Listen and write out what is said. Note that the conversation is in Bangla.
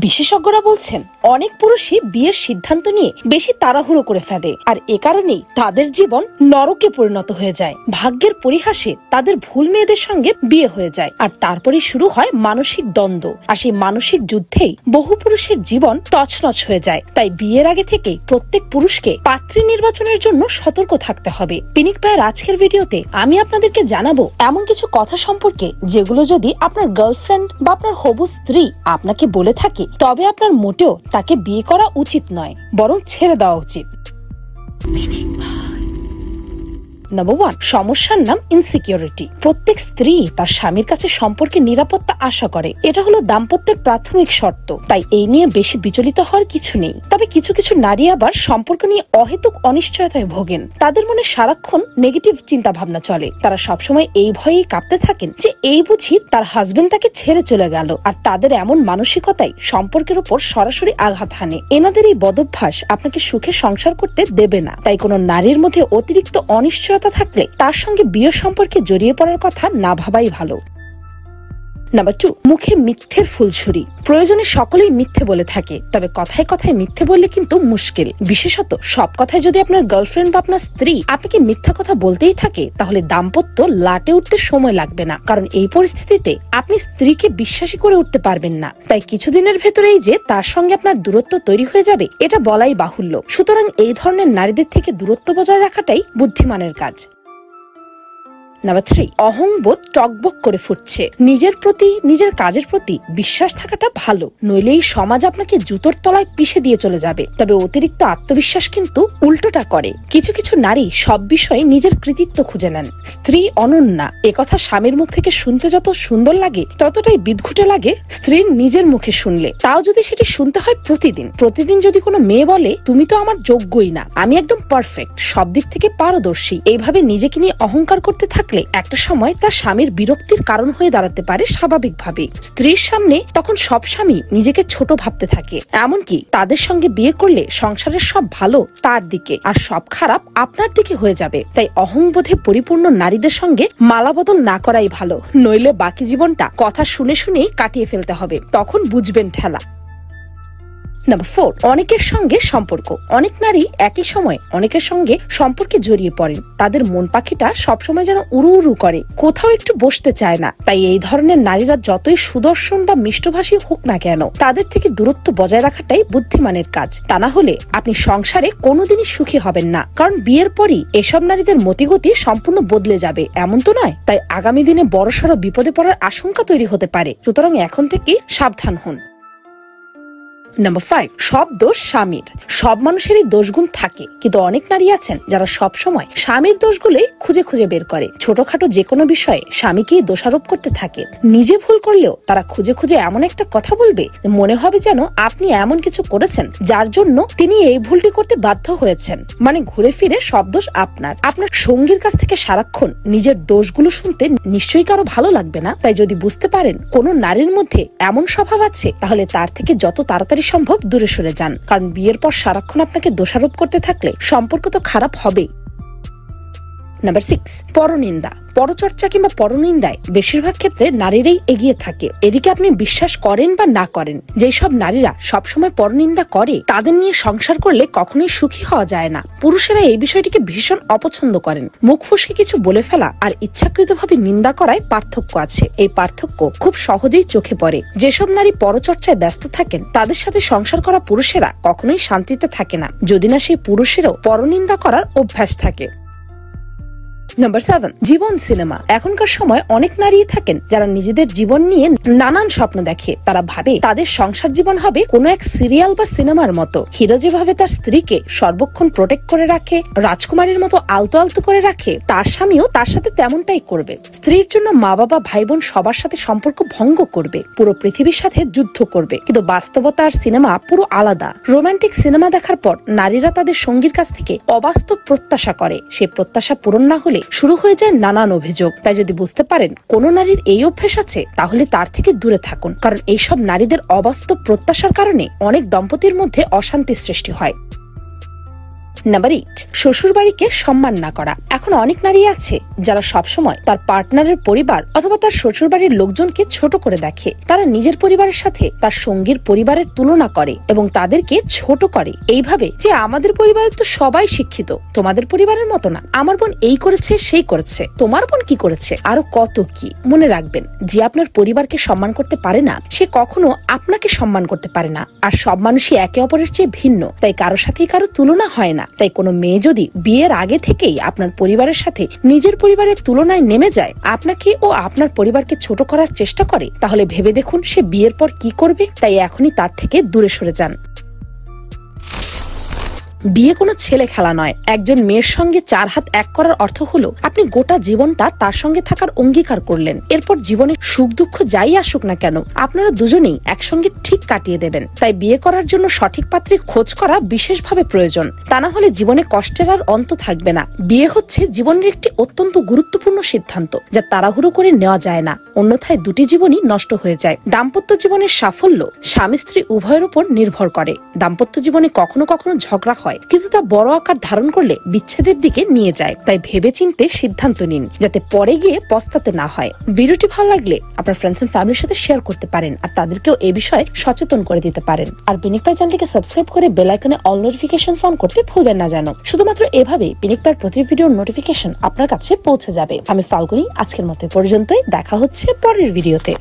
বিশেষজ্ঞরা বলছেন অনেক পুরুষই বিয়ের সিদ্ধান্ত নিয়ে বেশি তাড়াহুড়ো করে ফেলে, আর এ কারণেই তাদের জীবন নরকে পরিণত হয়ে যায়। ভাগ্যের পরিহাসে তাদের ভুল মেয়েদের সঙ্গে বিয়ে হয়ে যায়, আর তারপরে শুরু হয় মানসিক দ্বন্দ্ব। আর সেই মানসিক যুদ্ধেই বহু পুরুষের জীবন তছনছ হয়ে যায়। তাই বিয়ের আগে থেকেই প্রত্যেক পুরুষকে পাত্রী নির্বাচনের জন্য সতর্ক থাকতে হবে। পিনিক ভাইয়ের আজকের ভিডিওতে আমি আপনাদেরকে জানাবো এমন কিছু কথা সম্পর্কে যেগুলো যদি আপনার গার্লফ্রেন্ড বা আপনার হবু স্ত্রী আপনাকে বলে থাকে, তবে আপনার মোটেও তাকে বিয়ে করা উচিত নয়, বরং ছেড়ে দেওয়া উচিত। নাম্বার 1, সমস্যার নাম ইনসিকিউরিটি। প্রত্যেক স্ত্রী তার স্বামীর কাছে সম্পর্কে নিরাপত্তা আশা করে। এটা হলো দাম্পত্যের প্রাথমিক শর্ত, তাই এই নিয়ে বেশি বিচলিত হওয়ার কিছু নেই। তবে কিছু কিছু নারী আবার সম্পর্ক নিয়ে অহেতুক অনিশ্চয়তায় ভোগেন। তাদের মনে সারাক্ষণ নেগেটিভ চিন্তা ভাবনা চলে। তারা সবসময় এই ভয়েই কাঁপতে থাকেন যে এই বুঝি তার হাজবেন্ড তাকে ছেড়ে চলে গেল। আর তাদের এমন মানসিকতাই সম্পর্কের উপর সরাসরি আঘাত হানে। এনাদের এই বদভ্যাস আপনাকে সুখে সংসার করতে দেবে না। তাই কোনো নারীর মধ্যে অতিরিক্ত অনিশ্চয়তা থাকলে তার সঙ্গে বিয়ে সম্পর্কে জড়িয়ে পড়ার কথা না ভাবাই ভালো। নাম্বার 2, মুখে মিথ্যের ফুলঝুরি। প্রয়োজনে সকলেই মিথ্যে বলে থাকে, তবে কথায় কথায় মিথ্যে বললে কিন্তু মুশকিল। বিশেষত সব কথায় যদি আপনার গার্লফ্রেন্ড বা আপনার স্ত্রী আপনাকে মিথ্যা কথা বলতেই থাকে, তাহলে দাম্পত্য লাটে উঠতে সময় লাগবে না। কারণ এই পরিস্থিতিতে আপনি স্ত্রীকে বিশ্বাসী করে উঠতে পারবেন না। তাই কিছুদিনের ভেতরেই যে তার সঙ্গে আপনার দূরত্ব তৈরি হয়ে যাবে, এটা বলাই বাহুল্য। সুতরাং এই ধরনের নারীদের থেকে দূরত্ব বজায় রাখাটাই বুদ্ধিমানের কাজ। নাম্বার 3, অহংবোধ টকবক করে ফুটছে। নিজের প্রতি, নিজের কাজের প্রতি বিশ্বাস থাকাটা ভালো, নইলে এই সমাজ আপনাকে জুতোর তলায় পিষে দিয়ে চলে যাবে। তবে অতিরিক্ত আত্মবিশ্বাস কিন্তু উল্টোটা করে। কিছু কিছু নারী সব বিষয়ে নিজের কৃতিত্ব খুঁজে নেন। স্ত্রী অনন্যা একথা স্বামীর মুখ থেকে শুনতে যত সুন্দর লাগে, ততটাই বিদঘুটে লাগে স্ত্রীর নিজের মুখে শুনলে। তাও যদি সেটি শুনতে হয় প্রতিদিন যদি কোনো মেয়ে বলে তুমি তো আমার যোগ্যই না, আমি একদম পারফেক্ট, সব দিক থেকে পারদর্শী, এইভাবে নিজেকে নিয়ে অহংকার করতে থাকে, একটা সময় তার স্বামীর বিরক্তির কারণ হয়ে দাঁড়াতে পারে স্বাভাবিকভাবে। স্ত্রীর সামনে তখন সব স্বামী নিজেকে ছোট ভাবতে থাকে। এমনকি তাদের সঙ্গে বিয়ে করলে সংসারের সব ভালো তার দিকে আর সব খারাপ আপনার দিকে হয়ে যাবে। তাই অহংবোধে পরিপূর্ণ নারীদের সঙ্গে মালাবদল না করাই ভালো, নইলে বাকি জীবনটা কথা শুনে শুনেই কাটিয়ে ফেলতে হবে, তখন বুঝবেন ঠেলা। নাম্বার 4, অনেকের সঙ্গে সম্পর্ক। অনেক নারী একই সময় অনেকের সঙ্গে সম্পর্কে জড়িয়ে পড়েন। তাদের মন পাখিটা সবসময় যেন উড়ু উড়ু করে, কোথাও একটু বসতে চায় না। তাই এই ধরনের নারীরা যতই সুদর্শন বা মিষ্টভাষী হোক না কেন, তাদের থেকে দূরত্ব বজায় রাখাটাই বুদ্ধিমানের কাজ। তা না হলে আপনি সংসারে কোনোদিনই সুখী হবেন না। কারণ বিয়ের পরই এসব নারীদের মতিগতি সম্পূর্ণ বদলে যাবে এমন তো নয়। তাই আগামী দিনে বড়সড় বিপদে পড়ার আশঙ্কা তৈরি হতে পারে। সুতরাং এখন থেকেই সাবধান হন। নাম্বার 5, সব দোষ স্বামীর। সব মানুষেরই দোষগুণ থাকে, কিন্তু অনেক নারী আছেন যারা সব সময় স্বামীর দোষগুলোই খুঁজে খুঁজে বের করে। ছোটখাটো যে কোনো বিষয়ে স্বামীকেই দোষারোপ করতে থাকে। নিজে ভুল করলেও তারা খুঁজে খুঁজে এমন একটা কথা বলবে, মনে হবে যেন আপনি এমন কিছু করেছেন যার জন্য তিনি এই ভুলটি করতে বাধ্য হয়েছেন। মানে ঘুরে ফিরে সব দোষ আপনার। আপনার সঙ্গীর কাছ থেকে সারাক্ষণ নিজের দোষগুলো শুনতে নিশ্চয়ই কারো ভালো লাগবে না। তাই যদি বুঝতে পারেন কোনো নারীর মধ্যে এমন স্বভাব আছে, তাহলে তার থেকে যত তাড়াতাড়ি সম্ভব দূরে সরে যান। কারণ বিয়ের পর সারাক্ষণ আপনাকে দোষারোপ করতে থাকলে সম্পর্ক তো খারাপ হবেই। নাম্বার 6, পরনিন্দা। পরচর্চা কিংবা পরনিন্দায় বেশিরভাগ ক্ষেত্রে নারীরাই এগিয়ে থাকে। এদিকে আপনি বিশ্বাস করেন বা না করেন, যেসব নারীরা সবসময় পরনিন্দা করে তাদের নিয়ে সংসার করলে কখনোই সুখী হওয়া যায় না। পুরুষেরা এই বিষয়টিকে ভীষণ অপছন্দ করেন। মুখ ফুসকে কিছু বলে ফেলা আর ইচ্ছাকৃতভাবে নিন্দা করায় পার্থক্য আছে। এই পার্থক্য খুব সহজেই চোখে পড়ে। যেসব নারী পরচর্চায় ব্যস্ত থাকেন তাদের সাথে সংসার করা পুরুষেরা কখনোই শান্তিতে থাকে না, যদি না সেই পুরুষেরও পরনিন্দা করার অভ্যাস থাকে। নাম্বার 7, জীবন সিনেমা। এখনকার সময় অনেক নারী থাকেন যারা নিজেদের জীবন নিয়ে নানান স্বপ্ন দেখে। তারা ভাবে তাদের সংসার জীবন হবে কোনো এক সিরিয়াল বা সিনেমার মতো। হিরো যেভাবে তার স্ত্রীকে সর্বক্ষণ প্রোটেক্ট করে রাখে, রাজকুমারীর মতো আলতো আলতো করে রাখে, তার স্বামীও তার সাথে তেমনটাই করবে। স্ত্রীর জন্য মা বাবা ভাই বোন সবার সাথে সম্পর্ক ভঙ্গ করবে, পুরো পৃথিবীর সাথে যুদ্ধ করবে। কিন্তু বাস্তবতা আর সিনেমা পুরো আলাদা। রোমান্টিক সিনেমা দেখার পর নারীরা তাদের সঙ্গীর কাছ থেকে অবাস্তব প্রত্যাশা করে। সেই প্রত্যাশা পূরণ না হলে শুরু হয়ে যায় নানান অভিযোগ। তাই যদি বুঝতে পারেন কোন নারীর এই অভ্যাস আছে, তাহলে তার থেকে দূরে থাকুন। কারণ এইসব নারীদের অবাস্তব প্রত্যাশার কারণে অনেক দম্পতির মধ্যে অশান্তির সৃষ্টি হয়। নাম্বার 8, শ্বশুর বাড়িকে সম্মান না করা। এখন অনেক নারী আছে যারা সবসময় তার পার্টনারের পরিবার অথবা তার শ্বশুর বাড়ির লোকজনকে ছোট করে দেখে। তারা নিজের পরিবারের সাথে তার সঙ্গীর পরিবারের তুলনা করে এবং তাদেরকে ছোট করে এইভাবে যে আমাদের পরিবারের তো সবাই শিক্ষিত, তোমাদের পরিবারের মতো না, আমার বোন এই করেছে সেই করেছে, তোমার বোন কি করেছে, আরো কত কি। মনে রাখবেন, যে আপনার পরিবারকে সম্মান করতে পারে না সে কখনো আপনাকে সম্মান করতে পারে না। আর সব মানুষই একে অপরের চেয়ে ভিন্ন, তাই কারো সাথেই কারো তুলনা হয় না। তাই কোনো মেয়ে যদি বিয়ের আগে থেকেই আপনার পরিবারের সাথে নিজের পরিবারের তুলনায় নেমে যায়, আপনাকে ও আপনার পরিবারকে ছোট করার চেষ্টা করে, তাহলে ভেবে দেখুন সে বিয়ের পর কি করবে। তাই এখনই তার থেকে দূরে সরে যান। বিয়ে কোনো ছেলে খেলা নয়। একজন মেয়ের সঙ্গে 4 হাত এক করার অর্থ হলো আপনি গোটা জীবনটা তার সঙ্গে থাকার অঙ্গীকার করলেন। এরপর জীবনে সুখ দুঃখ যাই আসুক না কেন আপনারা দুজনেই একসঙ্গে ঠিক কাটিয়ে দেবেন। তাই বিয়ে করার জন্য সঠিক পাত্রীর খোঁজ করা বিশেষভাবে প্রয়োজন, তা না হলে জীবনে কষ্টের আর অন্ত থাকবে না। বিয়ে হচ্ছে জীবনের একটি অত্যন্ত গুরুত্বপূর্ণ সিদ্ধান্ত, যা তাড়াহুড়ো করে নেওয়া যায় না, অন্যথায় দুটি জীবনই নষ্ট হয়ে যায়। দাম্পত্য জীবনের সাফল্য স্বামী স্ত্রী উভয়ের উপর নির্ভর করে। দাম্পত্য জীবনে কখনো কখনো ঝগড়া হয়, কিন্তু তা বড় আকার ধারণ করলে বিচ্ছেদের দিকে নিয়ে যায়। তাই ভেবেচিন্তে সিদ্ধান্ত নিন, যাতে পরে গিয়ে পস্তাতে না হয়। ভিডিওটি ভালো লাগলে আপনার ফ্রেন্ডস এন্ড ফ্যামিলির সাথে শেয়ার করতে পারেন আর তাদেরকেও এই বিষয়ে সচেতন করে দিতে পারেন। আর পিনিক পাই চ্যানেলটিকে সাবস্ক্রাইব করে বেল আইকনে অল নোটিফিকেশন অন করতে ভুলবেন না যেন। শুধুমাত্র এভাবে পিনিক পাইয়ের প্রতি ভিডিওর নোটিফিকেশন আপনার কাছে পৌঁছে যাবে। আমি ফাল্গুনী, আজকের মতো পর্যন্তই। দেখা হচ্ছে পরের ভিডিওতে।